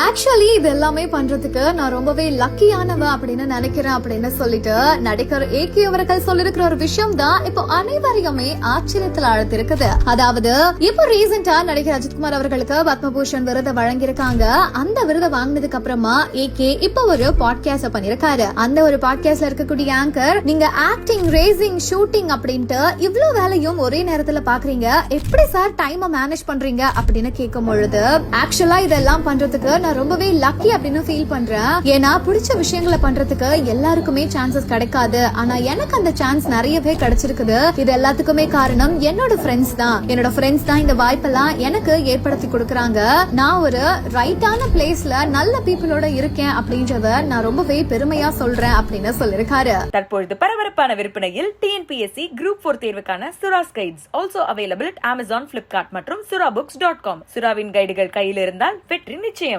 Actually இது எல்லாமே பண்றதுக்கு நான் ரொம்பவே லக்கியானவ அப்படின்னு நினைக்கிறேன் அப்படின்னு சொல்லிட்டு நடிகர் ஏகே அவர்கள் சொல்லிருக்கிற ஒரு விஷயம் தான் இப்போ அனைவரையுமே ஆச்சரியத்துல ஆழ்த்திருக்குது. அதாவது இப்போ ரீசெண்டா நடிகர் அஜித்குமார் அவர்களுக்கு பத்மபூஷன் விருதை வழங்கியிருக்காங்க. அந்த விருதை வாங்கினதுக்கு அப்புறமா ஏகே இப்போ ஒரு பாட்காஸ்ட் பண்ணிருக்காரு. அந்த ஒரு பாட்காஸ்ட்ல இருக்கக்கூடிய ஆங்கர், நீங்க ஆக்டிங், ரேசிங், ஷூட்டிங் அப்படின்ட்டு இவ்வளவு வேலையும் ஒரே நேரத்துல பாக்குறீங்க, எப்படி சார் டைம் மேனேஜ் பண்றீங்க அப்படின்னு கேட்கும் பொழுது, ஆக்சுவலா இதெல்லாம் பண்றதுக்கு நான் ரொம்பவே லக்கி அப்படின்னு ஃபீல் பண்றேன். ஏன்னா பிடிச்ச விஷயங்களை பண்றதுக்கு எல்லாருக்குமே சான்சஸ் கிடைக்காது. ஆனா எனக்கு அந்த சான்ஸ் நிறையவே கிடைச்சிருக்குது. இது எல்லாத்துக்குமே காரணம் என்னோட ஃப்ரெண்ட்ஸ் தான். என்னோட ஃப்ரெண்ட்ஸ் தான் இந்த வாய்ப்பெல்லாம் எனக்கு ஏற்படுத்தி கொடுக்கறாங்க. நான் ஒரு ரைட்டான பிளேஸ்ல நல்ல பீப்புளோட இருக்கேன் அப்படின்றத நான் ரொம்பவே பெருமையா சொல்றேன் அப்படின்னு சொல்லிருக்காரு. தற்பொழுது பரபரப்பான விற்பனையில் TNPSC Group 4 தேர்வுக்கான Sura's guides also available at Amazon, Flipkart மற்றும் surabooks.com. சுராவின் கைடுகள் கையில் இருந்தால் வெற்றி நிச்சயம்.